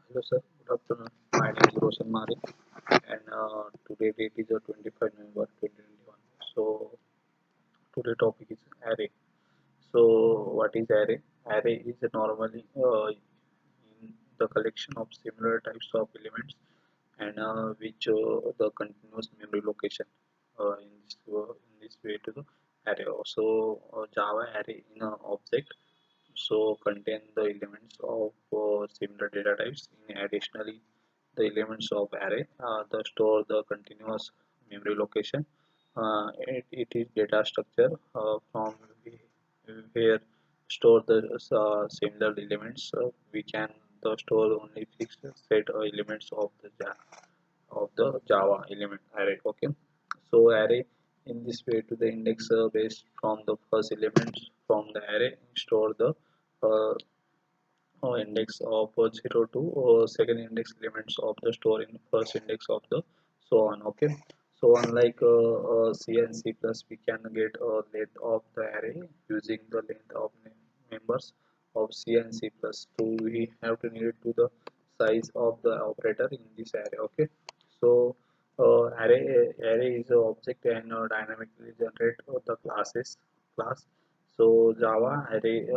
Hello sir, good afternoon. My name is Roshan Mari and today date is 25 November 2021. So today topic is array. So what is array? Array is normally in the collection of similar types of elements and which the continuous memory location in this way to the array. So Java array in an object so contain the elements of similar data types. In additionally, the elements of array the store the continuous memory location. It is data structure from where store the similar elements. We can the store only fixed set elements of the Java element array. Okay, so array in this way to the index based from the first elements from the array store the uh, index of 0 to second index elements of the store in first index of the so on. Okay, so unlike C and C plus we can get a length of the array using the length of members of C and C plus, so we have to need to the size of the operator in this array. Okay, so array is an object and dynamically generate the class. So Java array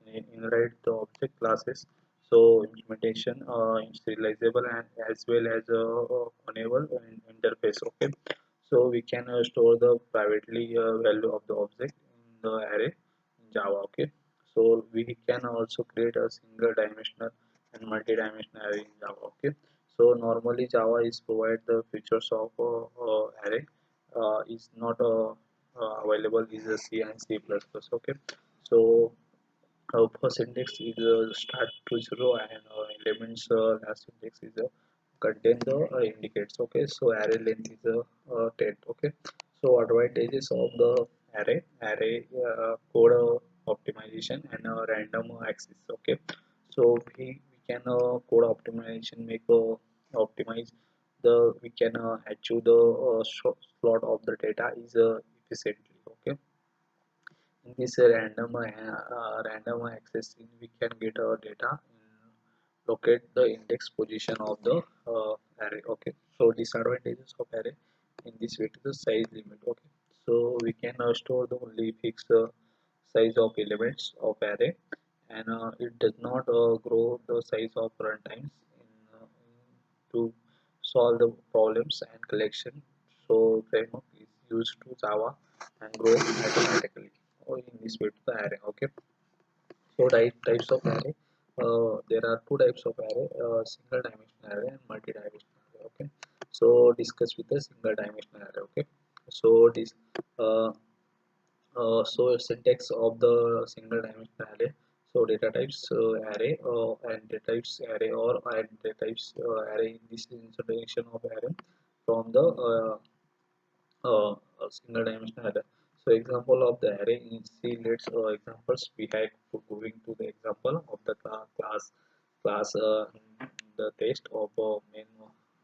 inherit the object classes. So implementation is serializable and as well as enable interface. Okay, so we can store the privately value of the object in the array in Java. Okay, so we can also create a single dimensional and multi-dimensional array in Java. Okay, so normally Java is provide the features of array is not available is a C and C++. Okay, so first index is start to 0 and elements last index is contain the indicates. Okay, so array length is 10. Okay, so advantages of the array code optimization and random access. Okay, so we can code optimization make optimize the we can achieve the slot of the data is efficiently. Okay, in this random accessing we can get our data in locate the index position of the array. Okay, so disadvantages of array in this way to the size limit. Okay, so we can store the only fixed size of elements of array and it does not grow the size of runtimes to solve the problems and collection. So framework is used to Java and grow automatically or in this way to the array. Okay, so types of array. There are two types of array: single dimensional array and multi-dimensional array. Okay, so discuss with the single dimensional array. Okay, so this uh, so syntax of the single dimensional array. So data types array and data types array or and data types array. This is introduction of array from the single dimensional array. So example of the array in C. Let's examples we had to going to the example of the class the test of main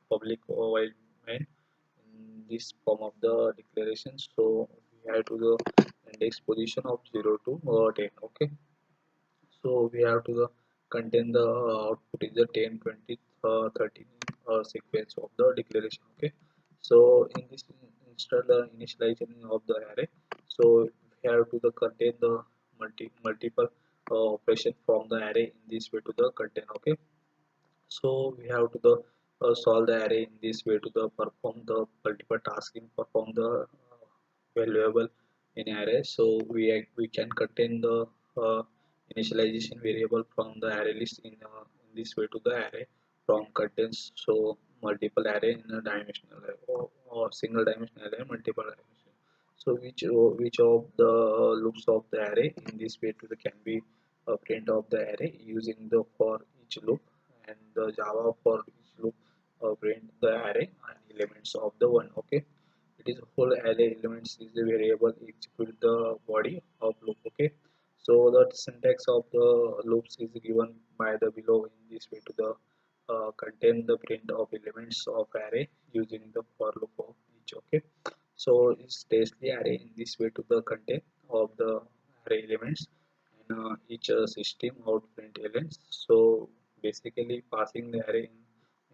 public void main in this form of the declaration. So we have to the index position of 0 to 10. Okay, so we have to the contain the output is the 10 20 13 sequence of the declaration. Okay, so in this install the initialization of the array, so we have to the contain the multiple operation from the array in this way to the contain. Okay, so we have to the solve the array in this way to the perform the multiple tasks in perform the valuable in array. So we can contain the initialization variable from the array list in this way to the array from contains. So multiple array in a dimensional array or single dimensional array multiple dimension. So which of the loops of the array in this way to the can be print of the array using the for each loop and the Java for each loop print the array and elements of the one. Okay, it is whole array elements is a variable execute the body of loop. Okay, so the syntax of the loops is given by the below in this way to the contain the print of elements of array using the for loop of each. Okay, so it's test the array in this way to the content of the array elements and each system out print elements. So basically passing the array in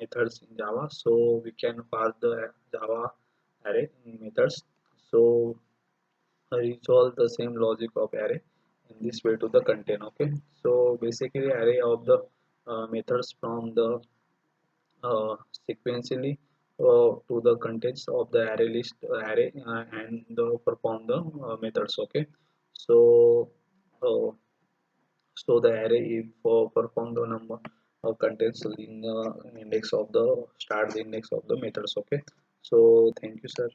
methods in Java. So we can pass the Java array in methods. So resolve the same logic of array in this way to the content. Okay, so basically array of the methods from the sequentially to the contents of the array list array and perform the methods. Okay, so uh, the array if perform the number contents in index of the start the index of the methods. Okay, so thank you, sir.